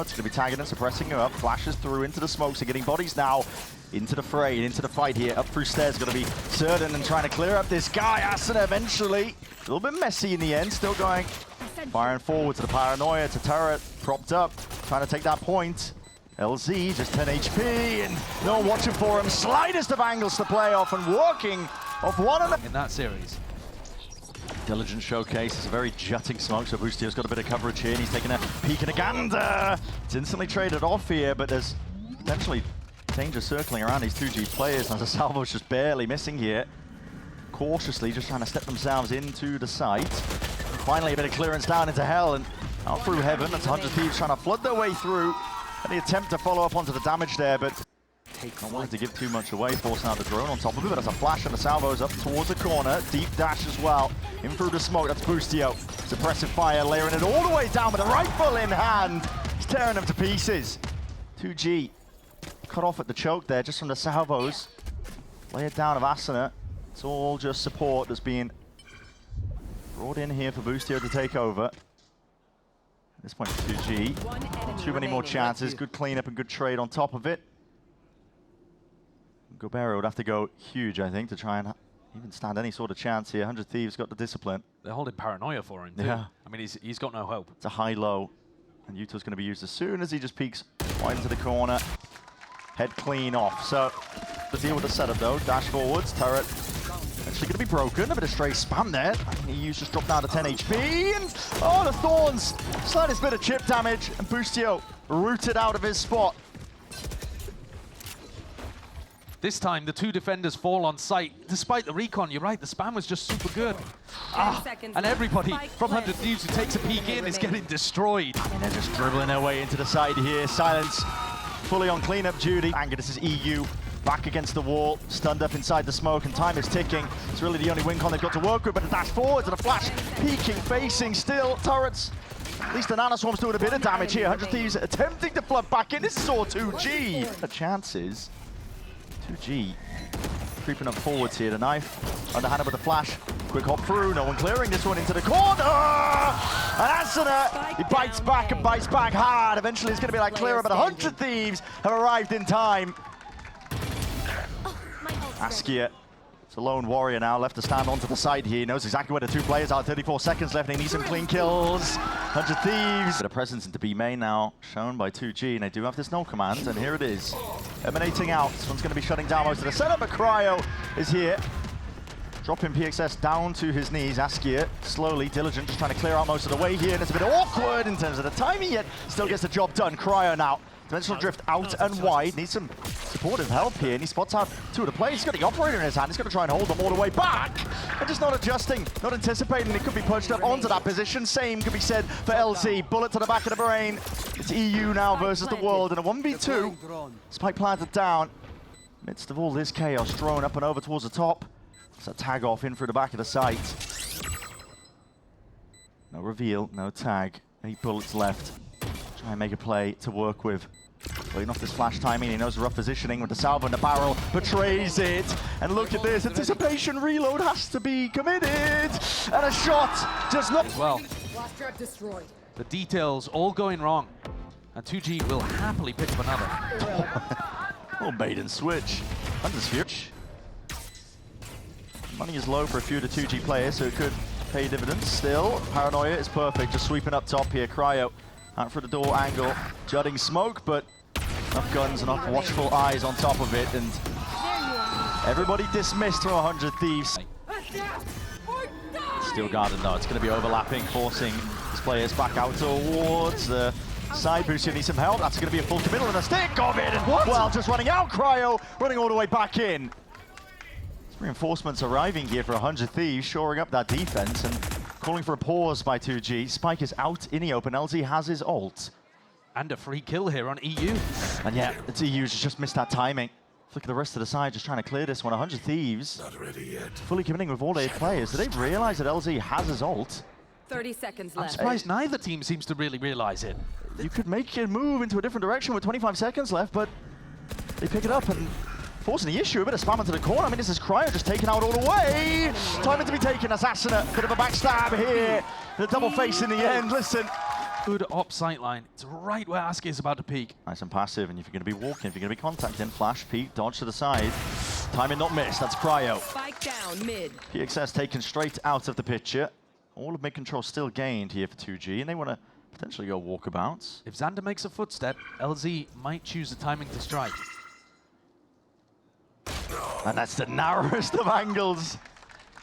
It's going to be tagging and suppressing her up. Flashes through into the smokes and getting bodies now into the fray, into the fight here. Up through stairs, going to be certain and trying to clear up this guy. Asuna eventually. A little bit messy in the end. Still going. Firing forward to the paranoia, to turret. Propped up. Trying to take that point. LZ just 10 HP and no one watching for him. Slightest of angles to play off and working off one of them. In that series. Diligent showcase. It's a very jutting smoke, so Boostio's got a bit of coverage here, and he's taking a peek and a gander. It's instantly traded off here, but there's potentially danger circling around these 2G players, and the Salvo's just barely missing here. Cautiously just trying to step themselves into the site. Finally a bit of clearance down into hell, and out through heaven. That's 100 Thieves trying to flood their way through. Any attempt to follow up onto the damage there, but not wanting to give too much away, forcing out the drone on top of it, but that's a flash and the Salvo's up towards the corner. Deep dash as well, in through the smoke, that's Boostio. Suppressive fire, layering it all the way down with a rifle in hand. He's tearing them to pieces. 2G cut off at the choke there, just from the Salvos. Lay it down of Asuna. It's all just support that's being brought in here for Boostio to take over. At this point, 2G. Too many more chances, good cleanup and good trade on top of it. Gobera would have to go huge, I think, to try and even stand any sort of chance here. 100 Thieves got the discipline. They're holding paranoia for him, too. Yeah. I mean, he's got no hope. It's a high-low, and Yuto's going to be used as soon as he just peeks wide into the corner. Head clean off. So, the deal with the setup, though. Dash forwards, turret. Actually going to be broken. A bit of stray spam there. EU's just dropped down to 10 HP. And, oh, the Thorns. Slightest bit of chip damage. And Boostio rooted out of his spot. This time, the two defenders fall on site. Despite the recon, you're right, the spam was just super good. And everybody from 100 Thieves who takes a peek in is getting destroyed. And they're just dribbling their way into the side here. Silence fully on cleanup duty. Anger, this is EU. Back against the wall, stunned up inside the smoke, and time is ticking. It's really the only win con they've got to work with, but a dash forwards and a flash. Peeking, facing still. Turrets. At least the Nanoswarm's doing a bit of damage here. 100 Thieves attempting to flood back in. This is all 2G. The chances. 2G creeping up forwards here. The knife underhanded with the flash. Quick hop through. No one clearing this one into the corner. And Asuna, he bites back and bites back hard. Eventually it's going to be like clearer, but 100 Thieves have arrived in time. Askia, it's a lone warrior now, left to stand onto the side here. He knows exactly where the two players are. 34 seconds left, and he needs some clean kills. 100 Thieves. Bit of presence into B main now, shown by 2G, and they do have this null command, and here it is. Emanating out. This one's going to be shutting down most of the setup, but Cryo is here. Dropping PXS down to his knees. Askia, slowly, diligent, just trying to clear out most of the way here, and it's a bit awkward in terms of the timing, yet still gets the job done. Cryo now. Dimensional drift out and wide. Needs some supportive help here, and he spots out two of the players. He's got the operator in his hand. He's going to try and hold them all the way back. And just not adjusting, not anticipating. It could be punched up onto that position. Same could be said for LZ. Bullet to the back of the brain. It's EU now versus the world in a 1v2. Spike planted down. Midst of all this chaos, thrown up and over towards the top. It's a tag off in through the back of the site. No reveal, no tag. 8 bullets left. Try and make a play to work with. Waiting off this flash timing, he knows the rough positioning with the salvo in the barrel, betrays it. And look at this, anticipation reload has to be committed. And a shot just not. Well, the details all going wrong. And 2G will happily pick up another. Little bait and switch. Undisputed. Money is low for a few of the 2G players, so it could pay dividends. Still, paranoia is perfect, just sweeping up top here. Cryo out for the door angle, jutting smoke, but enough guns, enough watchful eyes on top of it, and everybody dismissed from 100 Thieves. Steel Garden though, it's going to be overlapping, forcing his players back out towards the side. Boost, you need some help. That's going to be a full committal and a stick of it, and well, just running out. Cryo running all the way back in. Reinforcements arriving here for 100 Thieves, shoring up that defense and calling for a pause by 2G. Spike is out in the open. LZ has his ult. And a free kill here on EU. And yeah, it's EU's just missed that timing. Look at the rest of the side, just trying to clear this one. 100 Thieves. Not ready yet. Fully committing with all their players. Do they realize that LZ has his ult? 30 seconds I'm left. surprised neither team seems to really realize it. You could make a move into a different direction with 25 seconds left, but they pick it up and forcing the issue, a bit of spam into the corner. I mean, this is Cryo just taken out all the way. Timing to be taken, Assassina. Bit of a backstab here. The double face in the end. Listen, Good op sight line. It's right where Aski is about to peek. Nice and passive, and if you're going to be walking, if you're going to be contacting, flash, peek, dodge to the side. Timing not missed, that's Cryo. Spike down mid. PXS taken straight out of the picture. All of mid-control still gained here for 2G, and they want to potentially go walkabouts. If Xander makes a footstep, LZ might choose the timing to strike. And that's the narrowest of angles.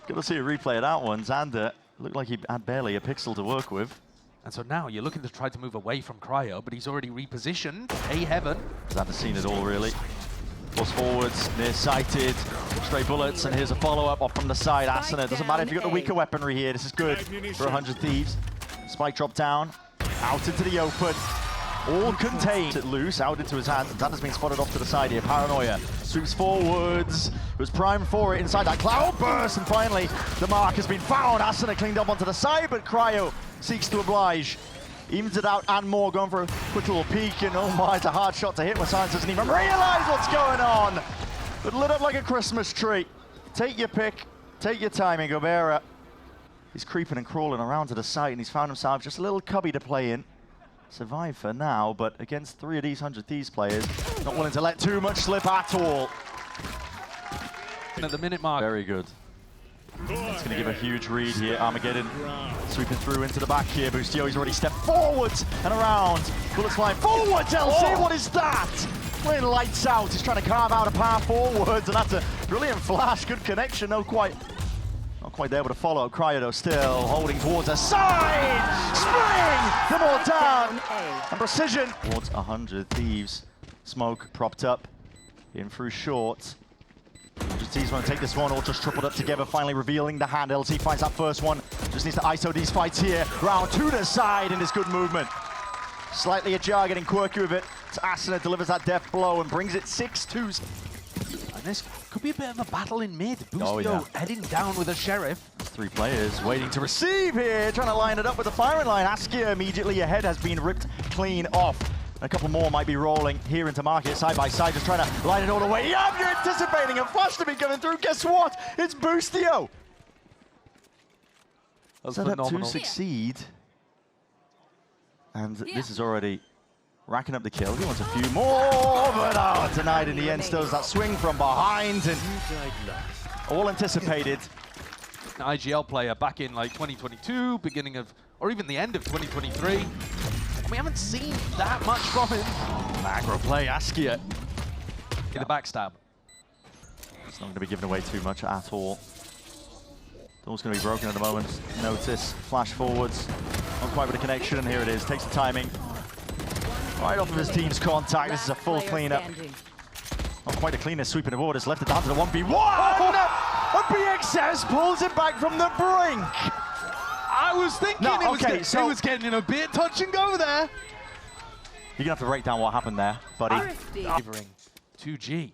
Good to see a replay of that one. Xander looked like he had barely a pixel to work with. And so now you're looking to try to move away from Cryo, but he's already repositioned. A heaven. Xander's seen it all, really. Pulls forwards, near-sighted, straight bullets, and here's a follow-up off from the side. Asuna, doesn't matter if you've got the weaker weaponry here, this is good for 100 Thieves. Spike drop down, out into the open, all contained. It loose, out into his hands, and Xander's been spotted off to the side here. Paranoia sweeps forwards, was primed for it inside that cloud burst, and finally the mark has been found. Asuna cleaned up onto the side, but Cryo seeks to oblige. Evens it out and more, going for a quick little peek, and oh my, it's a hard shot to hit when Silence doesn't even realize what's going on. But lit up like a Christmas tree. Take your pick, take your timing, Gobera. He's creeping and crawling around to the site, and he's found himself just a little cubby to play in. Survive for now, but against 3 of these 100 Thieves players, not willing to let too much slip at all. At the minute mark. Very good. It's going to give a huge read here. Armageddon sweeping through into the back here. Boostio, he's already stepped forwards and around. Bullets flying forwards, LC, what is that? Playing lights out, he's trying to carve out a path forwards, and that's a brilliant flash. Good connection, not quite there, but a follow. Cryo though still holding towards the side. Spring! Them all down. And precision. Towards 100 Thieves. Smoke propped up. In through short. Thieves want to take this one, all just tripled up together, finally revealing the hand. LZ finds that first one. Just needs to ISO these fights here. Round to the side, and it's good movement. Slightly ajar, getting quirky with it. Asuna delivers that death blow and brings it 6-2. And this could be a bit of a battle in mid. Oh, yeah. Heading down with a sheriff. 3 players waiting to receive here, trying to line it up with the firing line. Askia immediately ahead has been ripped clean off. A couple more might be rolling here into market, side by side, just trying to line it all the way up. You're anticipating a flash to be coming through. Guess what? It's Boostio. Set up to succeed. And this is already racking up the kills. He wants a few more, but denied in the end. Still that swing from behind, and all anticipated. An IGL player back in like 2022, beginning of, or even the end of 2023. We haven't seen that much from him. Macro play, Askia. In the backstab. It's not going to be giving away too much at all. Door's going to be broken at the moment. Notice, flash forwards. Not quite with a connection, and here it is. Takes the timing. Right off of his team's contact. This is a full cleanup. Not quite a cleaner sweeping the borders. Left it down to the 1v1. And PXS pulls it back from the brink. I was thinking it was getting a bit touch and go there. You're going to have to break down what happened there, buddy. Favoring 2G.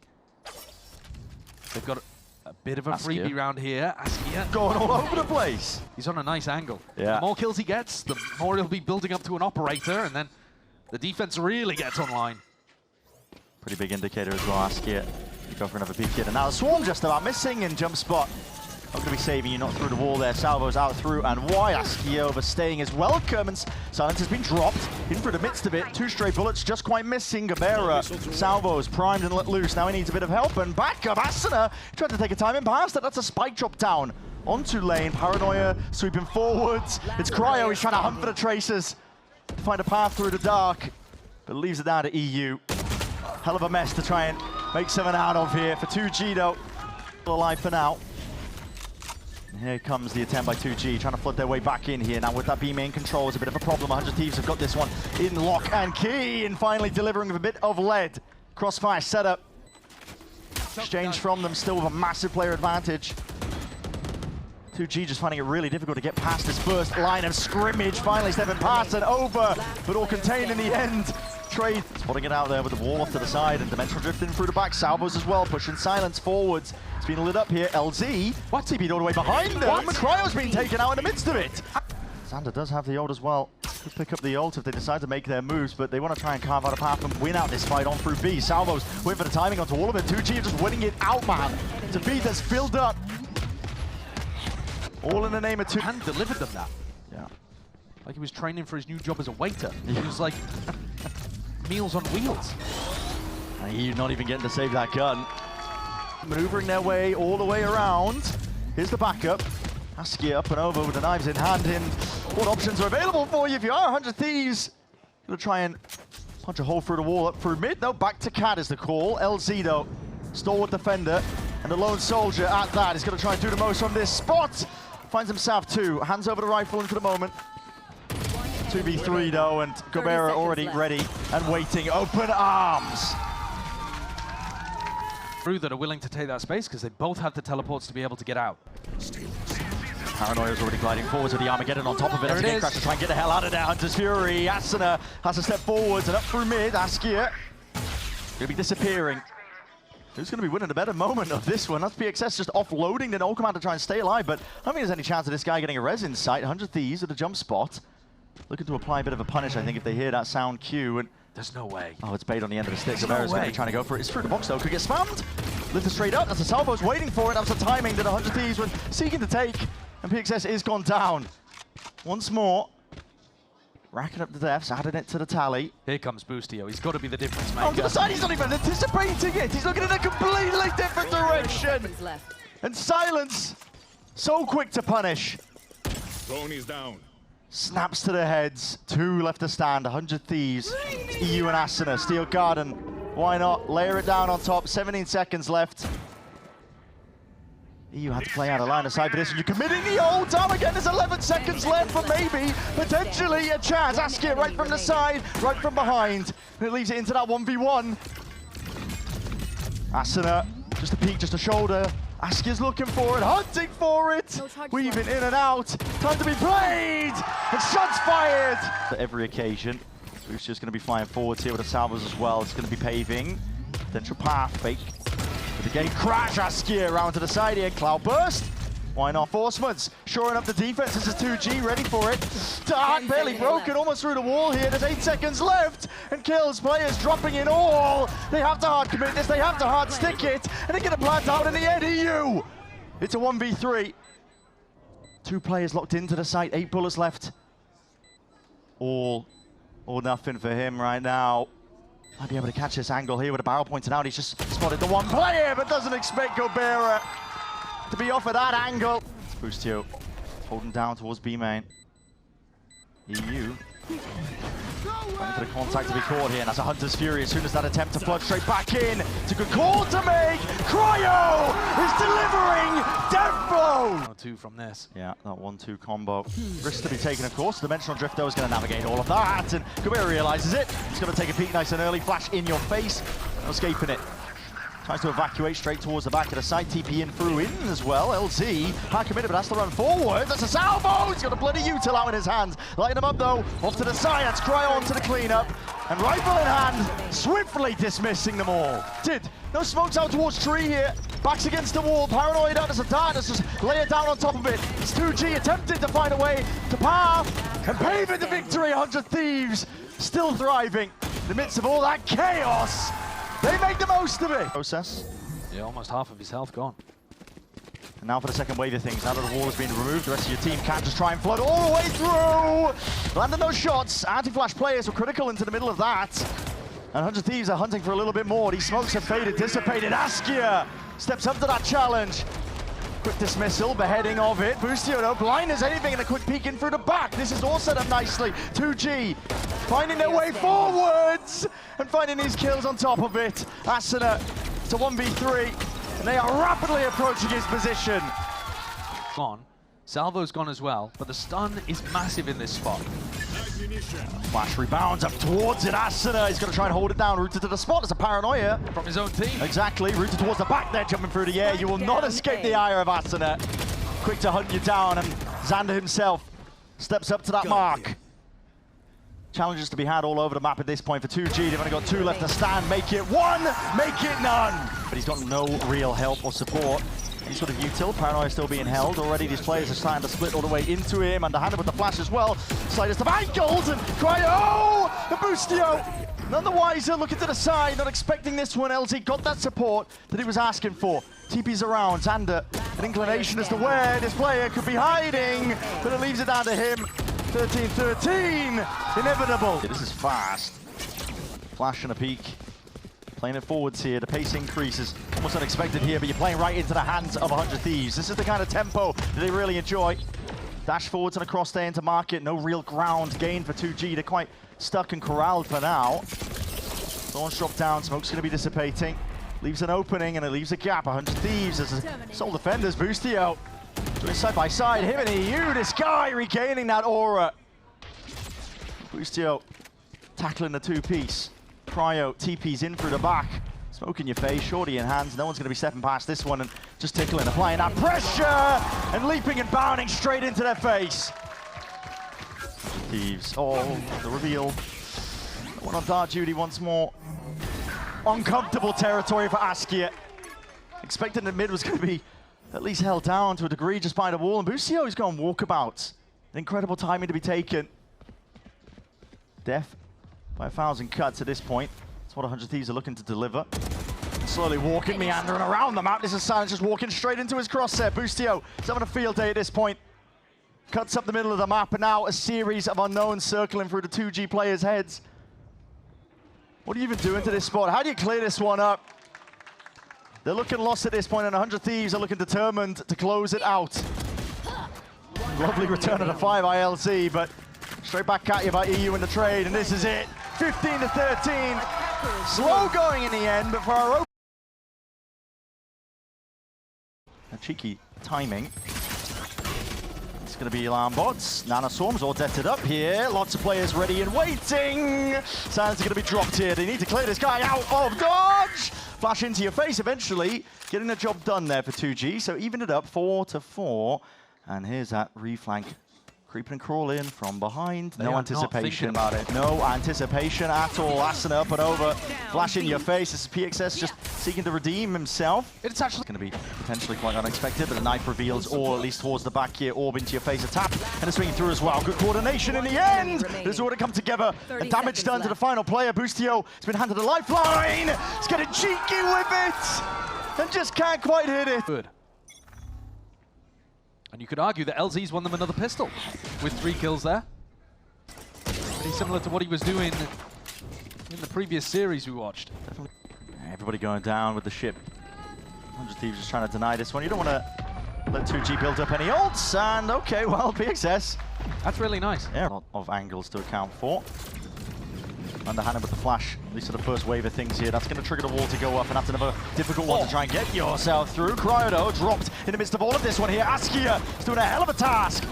They've got a bit of a freebie round here. Askia going all over the place. He's on a nice angle. Yeah. The more kills he gets, the more he'll be building up to an operator, and then the defense really gets online. Pretty big indicator as well, Askia. You go for another peek here. And now the swarm just about missing in jump spot. Not going to be saving you, not through the wall there. Salvo's out through, and why Askia overstaying is welcome, and Silence has been dropped in through the midst of it. 2 straight bullets just quite missing. Gabera, Salvo's primed and let loose. Now he needs a bit of help, and back up Asuna. Tried to take a timing past it. That's a spike drop down onto lane. Paranoia sweeping forwards. It's Cryo. He's trying to hunt for the traces to find a path through the dark, but leaves it down to EU. Hell of a mess to try and make 7 out of here for 2G though. Still alive for now. Here comes the attempt by 2G, trying to flood their way back in here. Now with that B main control, it's a bit of a problem. 100 Thieves have got this one in lock and key, and finally delivering with a bit of lead. Crossfire setup. Exchange from them, still with a massive player advantage. 2G just finding it really difficult to get past this first line of scrimmage. Finally stepping past and over, but all contained in the end. Trade spotting it out there with the wall off to the side, and Dimensional drifting through the back. Salvos as well, pushing Silence forwards. It's been lit up here. LZ, what? TP'd all the way behind them. Cryo's been taken out in the midst of it. Xander does have the ult as well. Could pick up the ult if they decide to make their moves, but they want to try and carve out a path and win out this fight on through B. Salvos wait for the timing onto all of it. 2G just winning it out, man. To B that's filled up. All in the name of 2. And delivered them that. Yeah. Like he was training for his new job as a waiter. He was like, meals on wheels. And he's not even getting to save that gun. Maneuvering their way all the way around. Here's the backup. Askia up and over with the knives in hand. What options are available for you if you are 100 Thieves? Gonna try and punch a hole through the wall up through mid. No, back to Cat is the call. LZ though, stalwart defender and a lone soldier at that. He's gonna try and do the most from this spot. Finds himself two. Hands over the rifle for the moment. 2v3 though, and Gobera already ready and waiting. Open arms. Through that are willing to take that space because they both have the teleports to be able to get out. Paranoia's already gliding forwards with the Armageddon on top of it. As a crash to try and get the hell out of there. Hunter's Fury. Asuna has to step forwards and up through mid. Askia gonna be disappearing. Who's gonna be winning a better moment of this one? That's PXS just offloading the no command to try and stay alive, but I don't think there's any chance of this guy getting a res in sight. 100 Thieves at a jump spot. Looking to apply a bit of a punish, I think, if they hear that sound cue. And there's no way. oh, it's bait on the end of the stick. Gobera's going to be trying to go for it. It's through the box, though. Could get spammed. Lifted straight up. As the salvo's waiting for it. That was the timing that 100 Thieves were seeking to take. And PXS is gone down. Once more. Racking up the deaths, adding it to the tally. Here comes Boostio. He's got to be the difference maker. Oh, to the side. He's not even anticipating it. He's looking in a completely different direction. And Silence, so quick to punish. Drone is down. Snaps to the heads. Two left to stand. 100 Thieves. EU and Asuna. Steel Garden. Why not? Layer it down on top. 17 seconds left. EU had to play out a line of sight for this, and you're committing the old time again. There's 11 seconds left for maybe, potentially a chance. Askia right from the side, right from behind. And it leaves it into that 1v1. Asuna, just a peek, just a shoulder. Askia's looking for it, hunting for it. Weaving in and out. Time to be played. And shots fired. For every occasion. Who's just going to be flying forwards here with the salvos as well. It's going to be paving. Potential path, fake. With the game crash, Askia around to the side here. Cloud burst. Why not? Forcements shoring up the defense. This is 2G ready for it. Dark barely broken, almost through the wall here. There's 8 seconds left, and kills players dropping in all. They have to hard commit this. They have to hard stick it, and they get a plant out in the end. EU. It's a 1v3. 2 players locked into the site. 8 bullets left. All or nothing for him right now. Might be able to catch this angle here with a barrel pointed out. He's just spotted the one player, but doesn't expect Gobera to be off of that angle. Boostio holding down towards B main. EU. Going for the contact to be caught here, and that's a Hunter's Fury. As soon as that attempt to flood straight back in, it's a good call to make. Cryo is delivering death blow. 2 from this. Yeah, that 1-2 combo. Risk to be taken, of course. Dimensional Drift, though, is going to navigate all of that, and Gobera realizes it. He's going to take a peek nice and early. Flash in your face. No escaping it. Tries to evacuate straight towards the back of the site. TP in through in as well. LZ, hard committed, but has to run forward. That's a salvo! He's got a bloody util out in his hands. Lighting him up though. Off to the side. That's Cryo on to the cleanup. And rifle in hand, swiftly dismissing them all. No smokes out towards tree here. Backs against the wall. Paranoid out as a dart. Let's just lay it down on top of it. It's 2G attempting to find a way to path and paving the victory. 100 Thieves still thriving in the midst of all that chaos. They make the most of it. Process. Yeah, almost half of his health gone. And now for the second wave of things. Now that the wall has been removed, the rest of your team can just try and flood all the way through. Landing those shots. Anti-flash players were critical into the middle of that. And 100 Thieves are hunting for a little bit more. These smokes have faded, dissipated. Askia steps up to that challenge. Quick dismissal, beheading of it. Boostio, no blind as anything, and a quick peek in through the back. This is all set up nicely. 2G finding their way forwards and finding these kills on top of it. Asuna to 1v3, and they are rapidly approaching his position. Gone. Salvo's gone as well, but the stun is massive in this spot. Flash rebounds up towards it. Asuna, he's going to try and hold it down. Rooted to the spot. It's a Paranoia. From his own team. Exactly. Rooted towards the back there, jumping through the air. You will not escape the ire of Asuna. Quick to hunt you down, and Xander himself steps up to that mark. Challenges to be had all over the map at this point for 2G. They've only got 2 left to stand. Make it 1, make it none. But he's got no real help or support. Any sort of util. Paranoia still being held. Already these players are starting to split all the way into him. Underhanded with the flash as well. Slightest of ankles and Cryo! The Boostio! None the wiser, looking to the side. Not expecting this one. LZ got that support that he was asking for. TP's around. Xander, an inclination as to where this player could be hiding. But it leaves it down to him. 13-13, inevitable. This is fast. Flash and a peek. Playing it forwards here, the pace increases. Almost unexpected here, but you're playing right into the hands of 100 Thieves. This is the kind of tempo that they really enjoy. Dash forwards and across there into market. No real ground gain for 2G. They're quite stuck and corralled for now. Launch drop down, smoke's gonna be dissipating. Leaves an opening and it leaves a gap. 100 Thieves as the sole defenders. Boostio doing side by side. Him and EU, this guy regaining that aura. Boostio tackling the two-piece. Cryo TP's in through the back. Smoke in your face, shorty in hands. No one's going to be stepping past this one and just tickling, applying that pressure and leaping and bounding straight into their face. Thieves. Oh, the reveal. One on dart duty once more. Uncomfortable territory for Askia. Expecting the mid was going to be at least held down to a degree just by the wall. And Boostio's gone walkabouts. Incredible timing to be taken. Death by 1,000 cuts at this point. That's what 100 Thieves are looking to deliver. Slowly walking, meandering around the map. This is Silence just walking straight into his crosshair. Boostio is having a field day at this point. Cuts up the middle of the map, and now a series of unknowns circling through the 2G players' heads. What are you even doing to this spot? How do you clear this one up? They're looking lost at this point, and 100 Thieves are looking determined to close it out. Lovely return of the 5 ILZ, but straight back at you by EU in the trade, and this is it. 15-13. Slow going in the end, but for our open. A cheeky timing. It's going to be alarm bots. Nanoswarms all detted up here. Lots of players ready and waiting. Silence are going to be dropped here. They need to clear this guy out of dodge. Flash into your face eventually. Getting the job done there for 2G. So even it up 4-4. And here's that reflank. Creep and crawl in from behind. No anticipation about it. No anticipation at all. Asana up and over. Flash in your face. This is PXS just seeking to redeem himself. It's actually going to be potentially quite unexpected, but a knife reveals all, at least towards the back here. Orb into your face, a tap, and a swinging through as well. Good coordination in the end. This is all to come together. And damage done to the final player. Boostio has been handed a lifeline. He's getting cheeky with it. And just can't quite hit it. Good. And you could argue that LZ's won them another pistol with 3 kills there. Pretty similar to what he was doing in the previous series we watched. Definitely. Everybody going down with the ship. 100 Thieves just trying to deny this one. You don't want to let 2G build up any ults. And okay, well, PXS. That's really nice. Yeah, a lot of angles to account for. Underhanded with the flash, at least for the first wave of things here. That's going to trigger the wall to go up, and that's another difficult one to try and get yourself through. Cryo dropped in the midst of all of this one here. Askia is doing a hell of a task.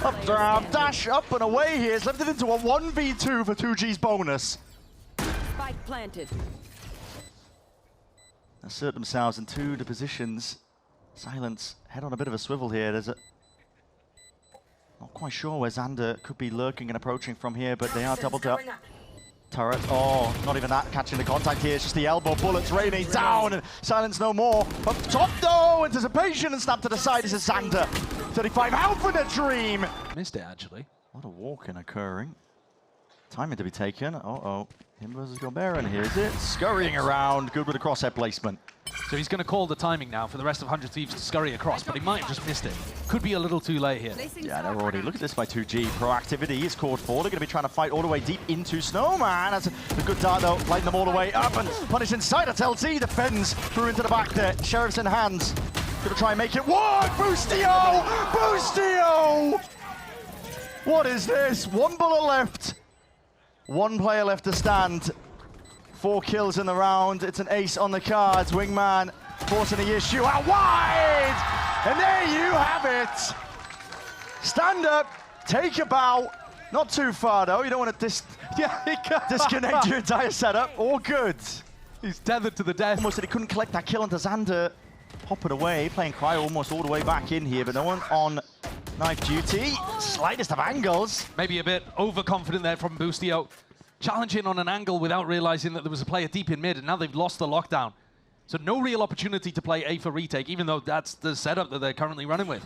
Up, down, dash, up and away here. It's left it into a 1v2 for 2G's bonus. Spike planted. Assert themselves into the positions. Silence, head on a bit of a swivel here. There's a... Not quite sure where Xander could be lurking and approaching from here, but they are doubled up. Turret, oh, not even that catching the contact here. It's just the elbow bullets raining down, and Silence no more. Up top though, anticipation and snap to the side. This is Xander. 35 out for the dream. Missed it actually. What a walk-in occurring. Timing to be taken. Uh-oh. Him versus Gobert, and here's it. Scurrying around, good with the crosshair placement. So he's going to call the timing now for the rest of 100 Thieves to scurry across, but he might have just missed it. Could be a little too late here. Yeah, they're already. Look at this by 2G. Proactivity is called for. They're going to be trying to fight all the way deep into Snowman. That's a good dart, though. Lighting them all the way up and punish inside. That's LZ. Defends through into the back there. Sheriff's in hands. Going to try and make it work. Boostio! Boostio! What is this? 1 bullet left. 1 player left to stand. 4 kills in the round. It's an ace on the cards. Wingman forcing the issue out wide. And there you have it. Stand up, take a bow. Not too far though. You don't want to disconnect your entire setup. All good. He's tethered to the death. Almost that he couldn't collect that kill onto Xander. Pop it away. Playing Cryo almost all the way back in here, but no one on knife duty. Slightest of angles. Maybe a bit overconfident there from Boostio. Challenging on an angle without realizing that there was a player deep in mid, and now they've lost the lockdown. So no real opportunity to play A for retake, even though that's the setup that they're currently running with.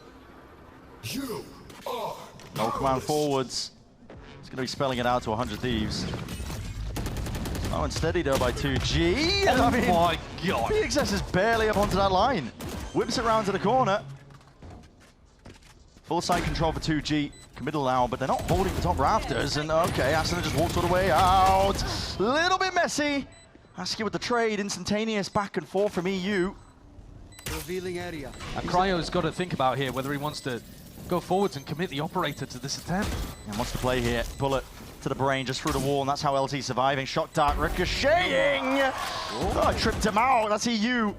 No command forwards. It's going to be spelling it out to 100 Thieves. Slow and steady though by 2G. Oh my god. PXS is barely up onto that line. Whips it round to the corner. Full side control for 2G. Middle now, but they're not holding the top rafters. And okay, Asuna just walks all the way out. Little bit messy. Askia with the trade, instantaneous back and forth from EU. Revealing area. And Cryo's got to think about here whether he wants to go forwards and commit the operator to this attempt. And wants to play here. Bullet to the brain, just through the wall, and that's how LT surviving. Shock dart ricocheting. Oh, tripped him out. That's EU.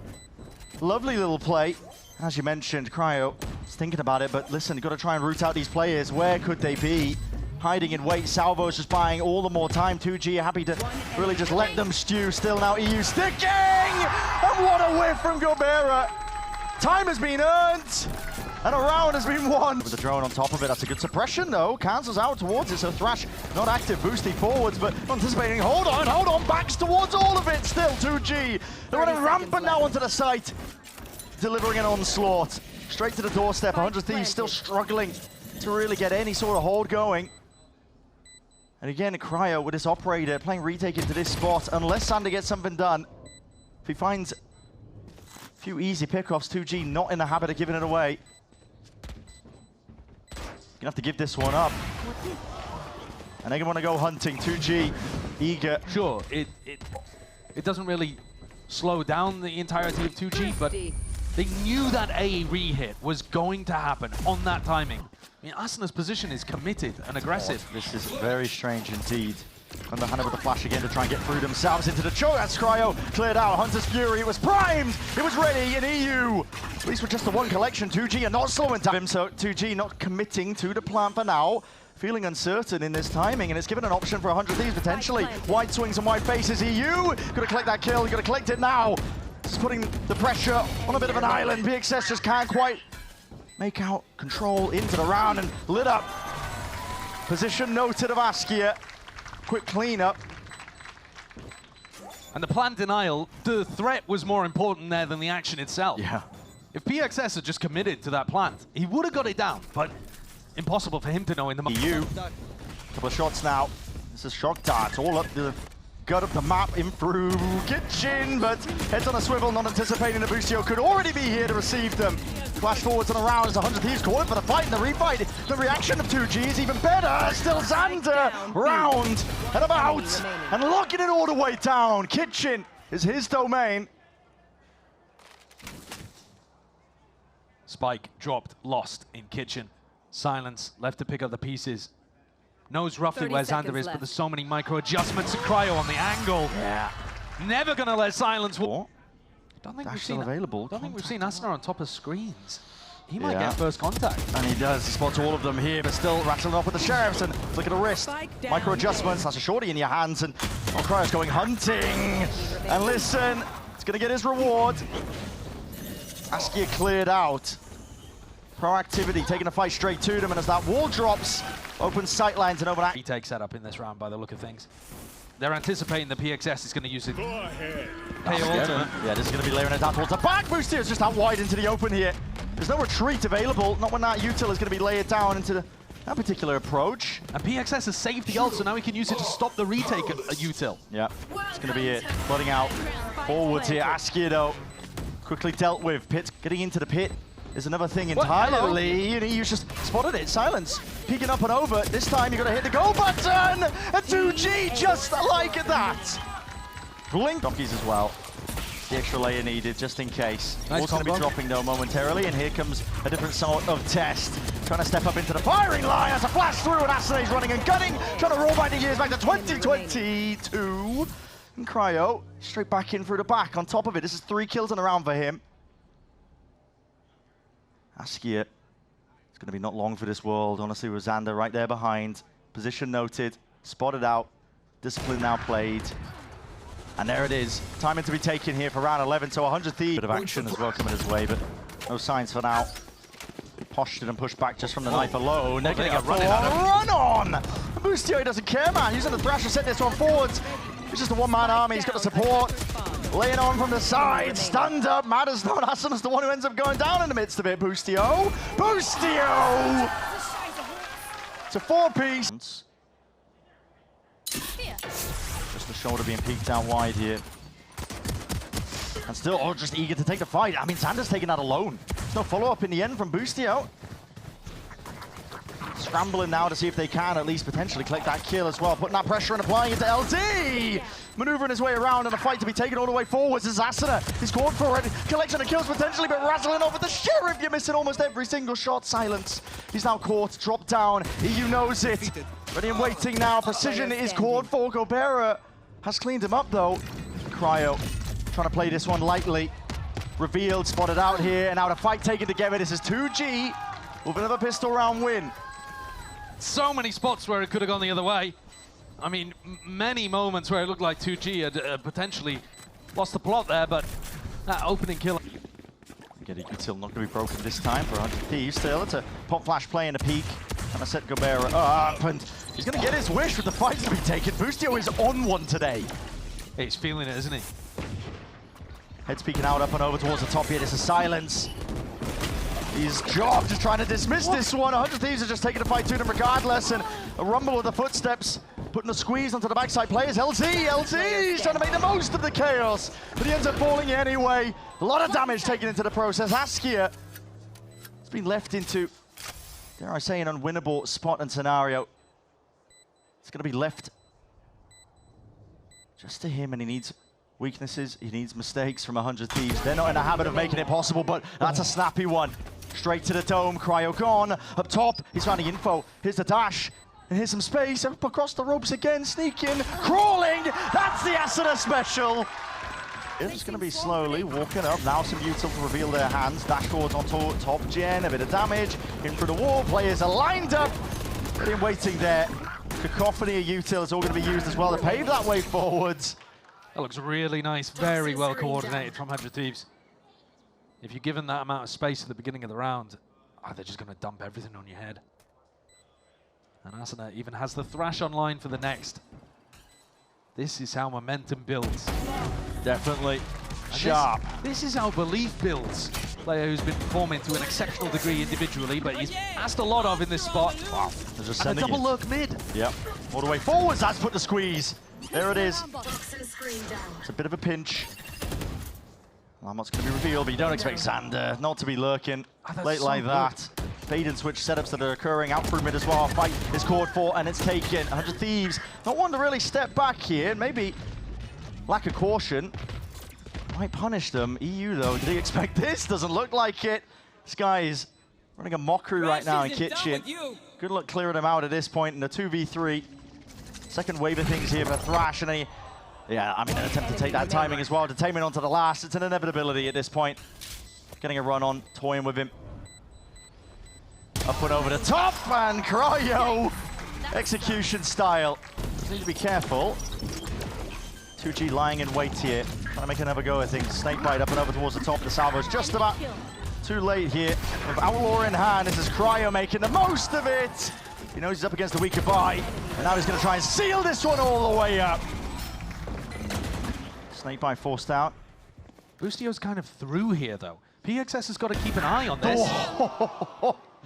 Lovely little play. As you mentioned, Cryo is thinking about it, but listen, you've got to try and root out these players. Where could they be? Hiding in wait. Salvo's just buying all the more time. 2G are happy to really just let them stew. Still now EU sticking! And what a whiff from Gobera! Time has been earned, and a round has been won. With the drone on top of it, that's a good suppression though. Cancels out towards it, so Thrash not active, boosting forwards, but anticipating. Hold on, backs towards all of it. Still 2G. They're running rampant now onto the site. Delivering an onslaught. Straight to the doorstep. 100 Thieves still struggling to really get any sort of hold going. And again, Cryo with his operator playing retake into this spot. Unless Sander gets something done. If he finds a few easy pickoffs, 2G not in the habit of giving it away. Gonna have to give this one up. And they're gonna want to go hunting. 2G eager. Sure, it doesn't really slow down the entirety of 2G, but they knew that A re-hit was going to happen on that timing. I mean, Asuna's position is committed and aggressive. This is very strange indeed. Underhanded with the flash again to try and get through themselves into the choke. That's Cryo cleared out. Hunter's Fury, it was primed, it was ready in EU. At least with just the one collection, 2G are not slowing down him, so 2G not committing to the plan for now. Feeling uncertain in this timing, and it's given an option for 100 Thieves potentially. Wide swings and wide faces, EU. Gotta collect that kill, gotta collect it now. Just putting the pressure on a bit of an island. PXS just can't quite make out control into the round and lit up. Position noted of Askia. Quick cleanup. And the plan denial, the threat was more important there than the action itself. Yeah. If PXS had just committed to that plant, he would have got it down, but impossible for him to know in the EU. Couple of shots now. This is shock darts all up the gut of the map in through Kitchen, but heads on a swivel, not anticipating that Busio could already be here to receive them. Flash forwards and around as 100 Thieves calling for the fight and the refight. The reaction of 2G is even better. Still Xander round and about and locking it all the way down. Kitchen is his domain. Spike dropped, lost in Kitchen. Silence left to pick up the pieces. Knows roughly where Xander is, but there's so many micro adjustments. Cryo on the angle. Yeah. Never gonna let Silence walk. Don't think we've seen available. Don't think we've seen Asuna on top of screens. He might get first contact. And he does. He spots all of them here, but still rattling off with the sheriffs. And look at the wrist. Micro adjustments. That's a shorty in your hands. And Cryo's going hunting. And listen, it's going to get his reward. Askia cleared out. Proactivity, taking the fight straight to them. And as that wall drops, open sight lines and over that. Retake setup in this round by the look of things. They're anticipating the PXS is going to use it. Go ahead. Yeah, this is going to be layering it down towards the back. Booster is just out wide into the open here. There's no retreat available, not when that util is going to be layered down into that particular approach. And PXS has saved the ult, so now he can use it to stop the retake of a util. Yeah, it's going to be it. Flooding out forwards here. Askia, though, quickly dealt with. Pit's getting into the pit is another thing entirely. And he's just spotted it. Silence. Peeking up and over. This time you're going to hit the go button. And 2G just like that. Blink. Donkeys as well. The extra layer needed just in case. Nice Wall's going to be dropping though momentarily. And here comes a different sort of test. Trying to step up into the firing line as a flash through. And Asuna's running and gunning. Trying to roll back the years back to 2022. And Cryo straight back in through the back. On top of it, this is 3 kills in a round for him. Askia, it's going to be not long for this world, honestly, with Xander right there behind. Position noted, spotted out, discipline now played. And there it is, timing to be taken here for round 11, so 100 Thieves. Bit of action as well coming his way, but no signs for now. Postured and pushed back just from the knife alone. They're getting a run on! Boostio doesn't care, man, using the Thrasher, set this one forwards. It's just a one-man army, he's got the support. Laying on from the side, stunned up, matters not. Asuna's the one who ends up going down in the midst of it. Boostio! Boostio! It's a 4-piece. Just the shoulder being peeked out wide here. And still, just eager to take the fight. I mean, Xander's taking that alone. There's no follow-up in the end from Boostio. scrambling now to see if they can at least potentially collect that kill as well. Putting that pressure and applying it to LD. Maneuvering his way around and a fight to be taken all the way forwards. Asuna is called for it. Collection of kills potentially, but rattling over the Sheriff. You're missing almost every single shot. Silence. He's now caught, dropped down. EU knows it. Ready and waiting now. Precision is called for. Gobera has cleaned him up though. Cryo trying to play this one lightly. Revealed, spotted out here, and now the fight taken together. This is 2G with another pistol round win. So many spots where it could have gone the other way. I mean, many moments where it looked like 2G had potentially lost the plot there, but that opening kill. Get a util not going to be broken this time for 100 Thieves still. It's a pop flash play in a peak. And I set Gobera up, and he's going to get his wish with the fight to be taken. Boostio is on one today. Hey, he's feeling it, isn't he? Head's peeking out up and over towards the top here. This is Silence. He's job just trying to dismiss this one. 100 Thieves are just taking the fight to them regardless, and a rumble with the footsteps, putting a squeeze onto the backside players. LT, he's trying to make the most of the chaos, but he ends up falling anyway. A lot of damage taken into the process. Askia has been left into, dare I say, an unwinnable spot and scenario. It's going to be left just to him, and he needs weaknesses, he needs mistakes from 100 Thieves. They're not in the habit of making it possible, but that's a snappy one. Straight to the dome, Cryo gone. Up top, he's finding info. Here's the dash, and here's some space. Up across the ropes again, sneaking, crawling. That's the Asuna special. It's going to be slowly walking up. Now some util to reveal their hands. Dashboards on top gen, a bit of damage. In through the wall, players are lined up. Been waiting there. Cacophony of util is all going to be used as well to pave that way forwards. That looks really nice, very well coordinated from 100 Thieves. If you're given that amount of space at the beginning of the round, they're just going to dump everything on your head. And Asuna even has the Thrash online for the next. This is how momentum builds. Definitely And sharp. This is how belief builds. Player who's been performing to an exceptional degree individually, but he's asked a lot of in this spot. Wow, they're just And a sending double it. lurk mid. Yep, all the way forwards. That's put the squeeze. There it is. It's a bit of a pinch. What's going to be revealed, but you don't expect Xander not to be lurking late so like good. that. Bait and switch setups that are occurring out through mid as well. Fight is called for, and it's taken. 100 Thieves, not one to really step back here. Maybe lack of caution might punish them. EU, though, did he expect this? Doesn't look like it. This guy is running a mockery right now in Kitchen. Good luck clearing him out at this point in a 2v3. Second wave of things here for Thrash, and an attempt to take that timing as well. Detainment onto the last. It's an inevitability at this point. Getting a run on, toying with him. Up and over the top, and Cryo! Execution style. Need to be careful. 2G lying in wait here. Trying to make another go, I think. Snakebite up and over towards the top. The salvo's just about too late here. With Outlaw in hand, this is Cryo making the most of it. He knows he's up against a weaker buy, and now he's going to try and seal this one all the way up. Snakebite forced out. Boostio's kind of through here, though. PXS has got to keep an eye on this.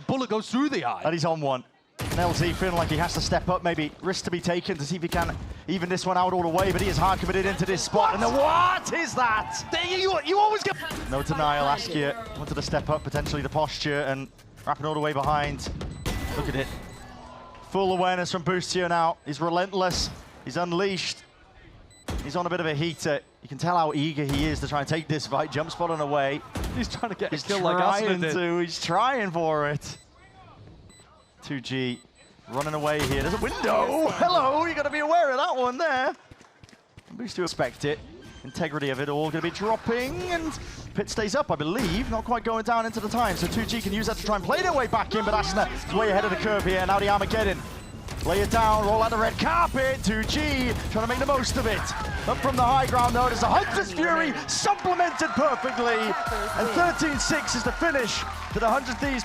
Bullet goes through the eye. And he's on one. And LZ feeling like he has to step up, maybe risk to be taken to see if he can even this one out all the way, but he is hard committed into this spot. And what is that? You always get... No denial, Askia wanted to step up, potentially the posture, and wrapping all the way behind. Look at it. Full awareness from Boostio now. He's relentless. He's unleashed. He's on a bit of a heater. You can tell how eager he is to try and take this fight. Jump spot on away. He's trying to get He's a kill like Asuna did. He's trying for it. 2G running away here. There's a window. Hello, you got to be aware of that one there. Boostio expect it. Integrity of it all going to be dropping, and Pit stays up, I believe. Not quite going down into the time, so 2G can use that to try and play their way back in, but Asuna is way ahead of the curve here. Now the Armageddon. Lay it down, roll out the red carpet. 2G trying to make the most of it. Up from the high ground, though, there's a Hunter's Fury supplemented perfectly. And 13-6 is the finish to the 100 Thieves.